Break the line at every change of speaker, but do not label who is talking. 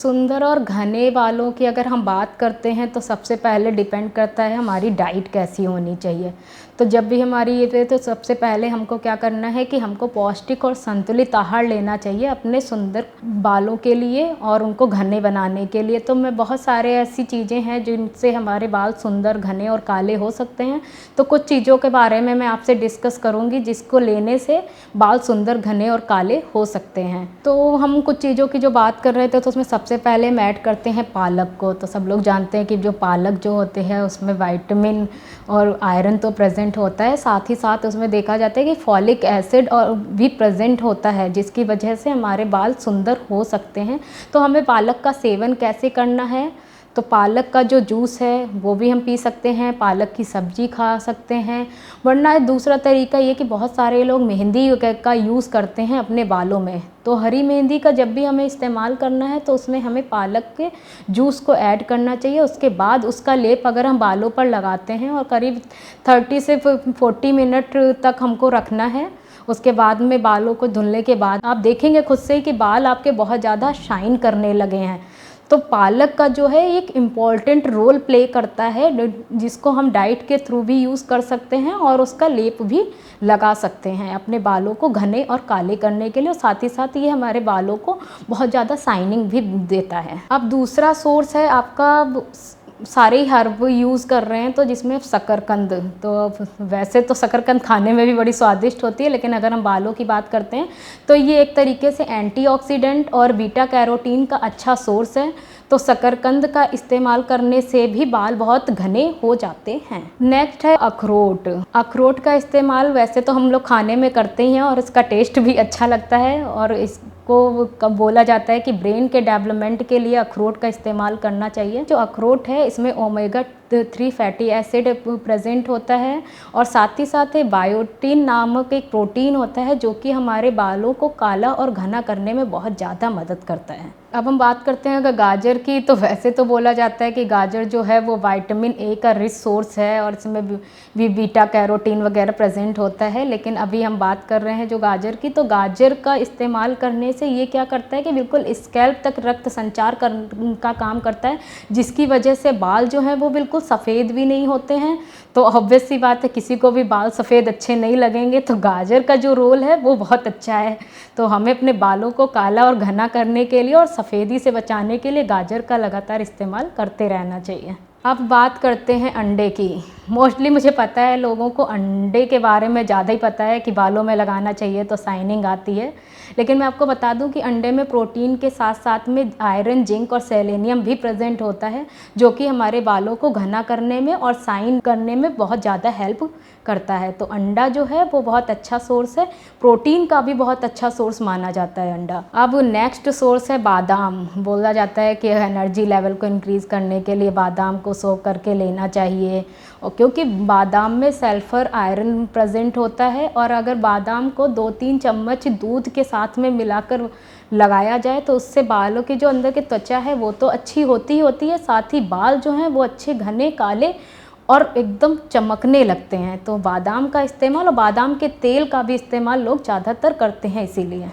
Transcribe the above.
सुंदर और घने बालों की अगर हम बात करते हैं तो सबसे पहले डिपेंड करता है हमारी डाइट कैसी होनी चाहिए। तो जब भी हमारी ये तो सबसे पहले हमको क्या करना है कि हमको पौष्टिक और संतुलित आहार लेना चाहिए अपने सुंदर बालों के लिए और उनको घने बनाने के लिए। तो मैं बहुत सारे ऐसी चीज़ें हैं जिनसे हमारे बाल सुंदर घने और काले हो सकते हैं। तो कुछ चीज़ों के बारे में मैं आपसे डिस्कस करूँगी जिसको लेने से बाल सुंदर घने और काले हो सकते हैं। तो हम कुछ चीज़ों की जो बात कर रहे थे तो उसमें सबसे पहले हम ऐड करते हैं पालक को। तो सब लोग जानते हैं कि जो पालक जो होते हैं उसमें विटामिन और आयरन तो प्रेजेंट होता है, साथ ही साथ उसमें देखा जाता है कि फॉलिक एसिड और भी प्रेजेंट होता है जिसकी वजह से हमारे बाल सुंदर हो सकते हैं। तो हमें पालक का सेवन कैसे करना है, तो पालक का जो जूस है वो भी हम पी सकते हैं, पालक की सब्जी खा सकते हैं। वरना दूसरा तरीका ये कि बहुत सारे लोग मेहंदी का यूज़ करते हैं अपने बालों में। तो हरी मेहंदी का जब भी हमें इस्तेमाल करना है तो उसमें हमें पालक के जूस को ऐड करना चाहिए। उसके बाद उसका लेप अगर हम बालों पर लगाते हैं और करीब 30 से 40 मिनट तक हमको रखना है। उसके बाद में बालों को धुलने के बाद आप देखेंगे खुद से ही कि बाल आपके बहुत ज़्यादा शाइन करने लगे हैं। तो पालक का जो है एक इम्पॉर्टेंट रोल प्ले करता है जिसको हम डाइट के थ्रू भी यूज़ कर सकते हैं और उसका लेप भी लगा सकते हैं अपने बालों को घने और काले करने के लिए। और साथ ही साथ ये हमारे बालों को बहुत ज़्यादा शाइनिंग भी देता है। अब दूसरा सोर्स है आपका, सारे ही हर्ब यूज़ कर रहे हैं तो जिसमें शकरकंद। तो वैसे तो शकरकंद खाने में भी बड़ी स्वादिष्ट होती है, लेकिन अगर हम बालों की बात करते हैं तो ये एक तरीके से एंटीऑक्सीडेंट और बीटा कैरोटीन का अच्छा सोर्स है। तो शकरकंद का इस्तेमाल करने से भी बाल बहुत घने हो जाते हैं। नेक्स्ट है अखरोट। अखरोट का इस्तेमाल वैसे तो हम लोग खाने में करते ही हैं और इसका टेस्ट भी अच्छा लगता है और इसको कब बोला जाता है कि ब्रेन के डेवलपमेंट के लिए अखरोट का इस्तेमाल करना चाहिए। जो अखरोट है इसमें ओमेगा 3 फैटी एसिड प्रेजेंट होता है और साथ ही साथ बायोटिन नामक एक प्रोटीन होता है जो कि हमारे बालों को काला और घना करने में बहुत ज़्यादा मदद करता है। अब हम बात करते हैं अगर गाजर की, तो वैसे तो बोला जाता है कि गाजर जो है वो विटामिन ए का रिच सोर्स है और इसमें भी बीटा कैरोटीन वगैरह प्रेजेंट होता है। लेकिन अभी हम बात कर रहे हैं जो गाजर की, तो गाजर का इस्तेमाल करने से ये क्या करता है कि बिल्कुल स्कैल्प तक रक्त संचार का काम करता है, जिसकी वजह से बाल जो हैं वो बिल्कुल सफ़ेद भी नहीं होते हैं। तो ऑब्वियस सी बात है किसी को भी बाल सफ़ेद अच्छे नहीं लगेंगे, तो गाजर का जो रोल है वो बहुत अच्छा है। तो हमें अपने बालों को काला और घना करने के लिए और सफ़ेदी से बचाने के लिए गाजर का लगातार इस्तेमाल करते रहना चाहिए। अब बात करते हैं अंडे की। मोस्टली मुझे पता है लोगों को अंडे के बारे में ज़्यादा ही पता है कि बालों में लगाना चाहिए तो शाइनिंग आती है, लेकिन मैं आपको बता दूं कि अंडे में प्रोटीन के साथ साथ में आयरन, जिंक और सेलेनियम भी प्रेजेंट होता है जो कि हमारे बालों को घना करने में और शाइन करने में बहुत ज़्यादा हेल्प करता है। तो अंडा जो है वो बहुत अच्छा सोर्स है, प्रोटीन का भी बहुत अच्छा सोर्स माना जाता है अंडा। अब नेक्स्ट सोर्स है बादाम। बोला जाता है कि एनर्जी लेवल को इंक्रीज़ करने के लिए बादाम को सोख करके लेना चाहिए, और क्योंकि बादाम में सल्फर आयरन प्रेजेंट होता है और अगर बादाम को 2-3 चम्मच दूध के साथ में मिलाकर लगाया जाए तो उससे बालों की जो अंदर की त्वचा है वो तो अच्छी होती ही होती है, साथ ही बाल जो हैं वो अच्छे घने काले और एकदम चमकने लगते हैं। तो बादाम का इस्तेमाल और बादाम के तेल का भी इस्तेमाल लोग ज़्यादातर करते हैं इसीलिए।